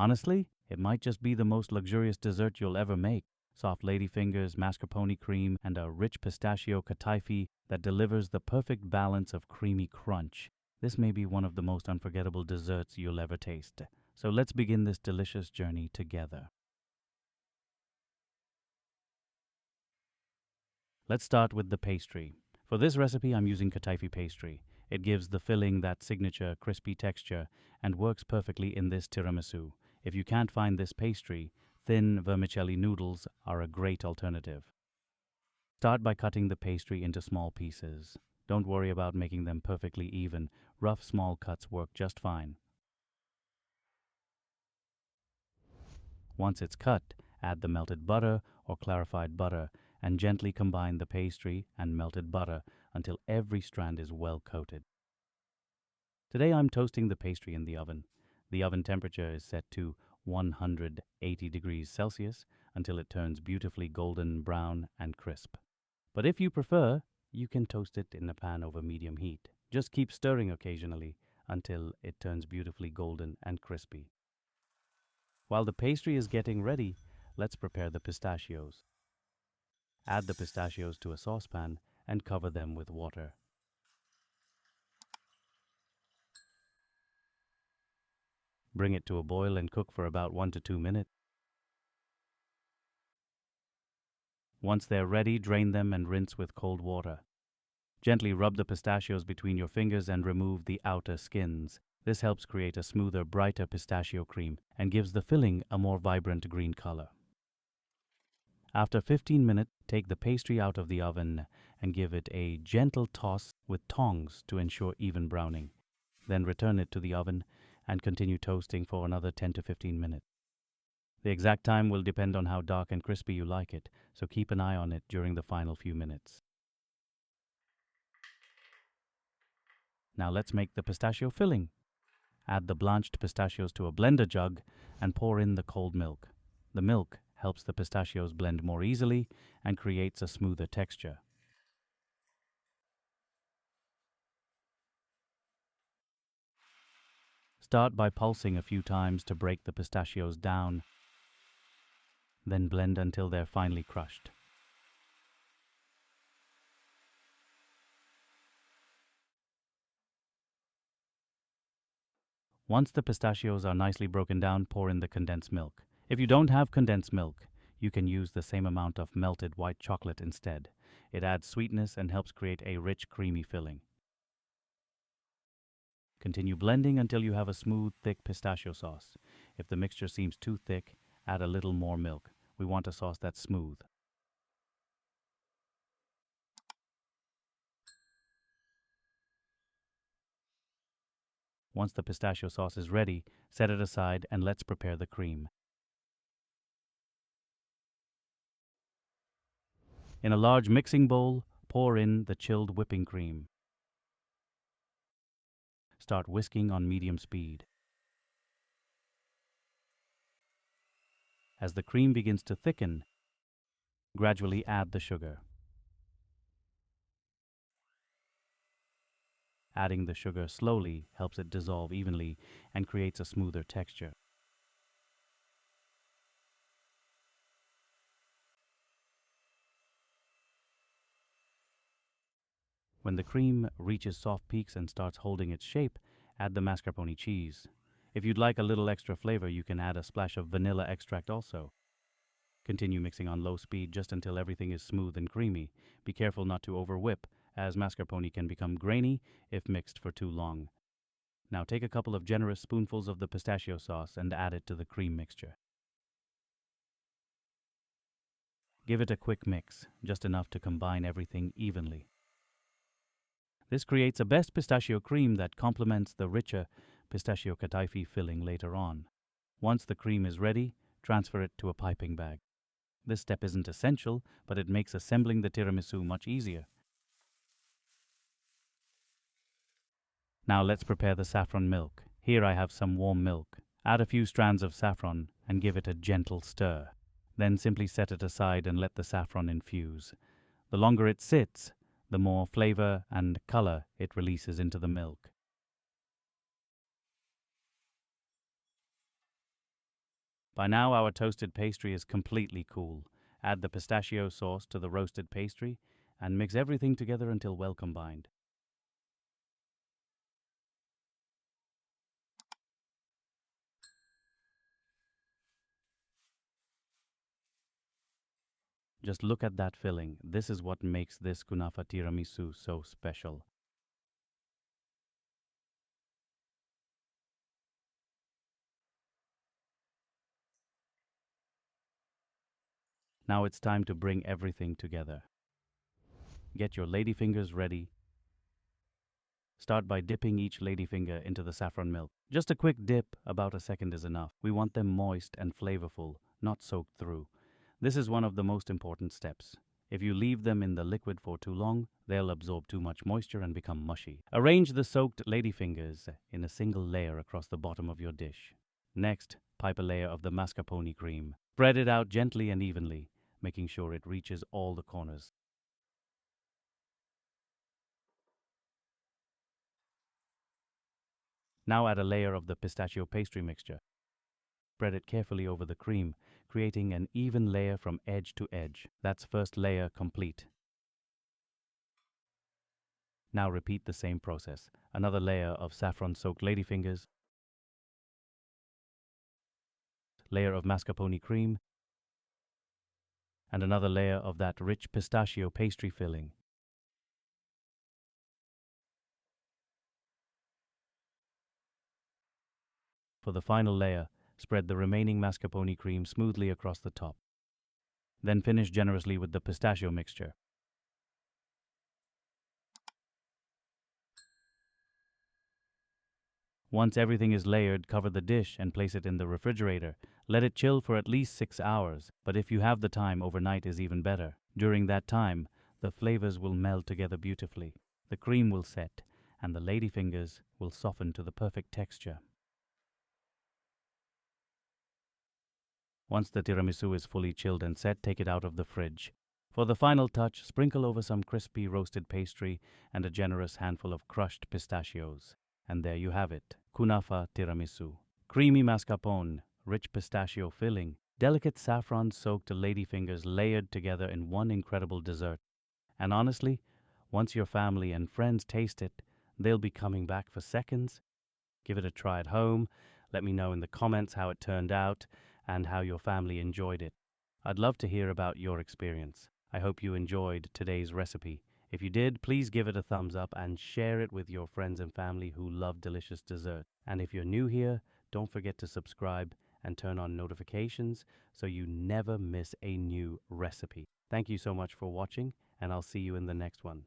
Honestly, it might just be the most luxurious dessert you'll ever make. Soft ladyfingers, mascarpone cream, and a rich pistachio Kataifi that delivers the perfect balance of creamy crunch. This may be one of the most unforgettable desserts you'll ever taste. So let's begin this delicious journey together. Let's start with the pastry. For this recipe, I'm using Kataifi pastry. It gives the filling that signature crispy texture and works perfectly in this tiramisu. If you can't find this pastry, thin vermicelli noodles are a great alternative. Start by cutting the pastry into small pieces. Don't worry about making them perfectly even. Rough, small cuts work just fine. Once it's cut, add the melted butter or clarified butter and gently combine the pastry and melted butter until every strand is well coated. Today I'm toasting the pastry in the oven. The oven temperature is set to 180 degrees Celsius until it turns beautifully golden brown and crisp. But if you prefer, you can toast it in a pan over medium heat. Just keep stirring occasionally until it turns beautifully golden and crispy. While the pastry is getting ready, let's prepare the pistachios. Add the pistachios to a saucepan and cover them with water. Bring it to a boil and cook for about 1 to 2 minutes. Once they're ready, drain them and rinse with cold water. Gently rub the pistachios between your fingers and remove the outer skins. This helps create a smoother, brighter pistachio cream and gives the filling a more vibrant green color. After 15 minutes, take the pastry out of the oven and give it a gentle toss with tongs to ensure even browning. Then return it to the oven and continue toasting for another 10 to 15 minutes. The exact time will depend on how dark and crispy you like it, so keep an eye on it during the final few minutes. Now let's make the pistachio filling. Add the blanched pistachios to a blender jug and pour in the cold milk. The milk helps the pistachios blend more easily and creates a smoother texture. Start by pulsing a few times to break the pistachios down, then blend until they're finely crushed. Once the pistachios are nicely broken down, pour in the condensed milk. If you don't have condensed milk, you can use the same amount of melted white chocolate instead. It adds sweetness and helps create a rich, creamy filling. Continue blending until you have a smooth, thick pistachio sauce. If the mixture seems too thick, add a little more milk. We want a sauce that's smooth. Once the pistachio sauce is ready, set it aside and let's prepare the cream. In a large mixing bowl, pour in the chilled whipping cream. Start whisking on medium speed. As the cream begins to thicken, gradually add the sugar. Adding the sugar slowly helps it dissolve evenly and creates a smoother texture. When the cream reaches soft peaks and starts holding its shape, add the mascarpone cheese. If you'd like a little extra flavor, you can add a splash of vanilla extract also. Continue mixing on low speed just until everything is smooth and creamy. Be careful not to over-whip, as mascarpone can become grainy if mixed for too long. Now take a couple of generous spoonfuls of the pistachio sauce and add it to the cream mixture. Give it a quick mix, just enough to combine everything evenly. This creates a best pistachio cream that complements the richer pistachio Kataifi filling later on. Once the cream is ready, transfer it to a piping bag. This step isn't essential, but it makes assembling the tiramisu much easier. Now let's prepare the saffron milk. Here I have some warm milk. Add a few strands of saffron and give it a gentle stir. Then simply set it aside and let the saffron infuse. The longer it sits, the more flavor and color it releases into the milk. By now, our toasted pastry is completely cool. Add the pistachio sauce to the roasted pastry and mix everything together until well combined. Just look at that filling. This is what makes this Kunafa Tiramisu so special. Now it's time to bring everything together. Get your ladyfingers ready. Start by dipping each ladyfinger into the saffron milk. Just a quick dip, about a second is enough. We want them moist and flavorful, not soaked through. This is one of the most important steps. If you leave them in the liquid for too long, they'll absorb too much moisture and become mushy. Arrange the soaked ladyfingers in a single layer across the bottom of your dish. Next, pipe a layer of the mascarpone cream. Spread it out gently and evenly, making sure it reaches all the corners. Now add a layer of the pistachio pastry mixture. Spread it carefully over the cream, creating an even layer from edge to edge. That's first layer complete. Now repeat the same process. Another layer of saffron-soaked ladyfingers, layer of mascarpone cream, and another layer of that rich pistachio pastry filling. For the final layer, spread the remaining mascarpone cream smoothly across the top. Then finish generously with the pistachio mixture. Once everything is layered, cover the dish and place it in the refrigerator. Let it chill for at least 6 hours, but if you have the time, overnight is even better. During that time, the flavors will meld together beautifully. The cream will set, and the ladyfingers will soften to the perfect texture. Once the tiramisu is fully chilled and set, take it out of the fridge. For the final touch, sprinkle over some crispy roasted pastry and a generous handful of crushed pistachios. And there you have it, Kunafa Tiramisu. Creamy mascarpone, rich pistachio filling, delicate saffron-soaked ladyfingers layered together in one incredible dessert. And honestly, once your family and friends taste it, they'll be coming back for seconds. Give it a try at home. Let me know in the comments how it turned out and how your family enjoyed it. I'd love to hear about your experience. I hope you enjoyed today's recipe. If you did, please give it a thumbs up and share it with your friends and family who love delicious dessert. And if you're new here, don't forget to subscribe and turn on notifications so you never miss a new recipe. Thank you so much for watching, and I'll see you in the next one.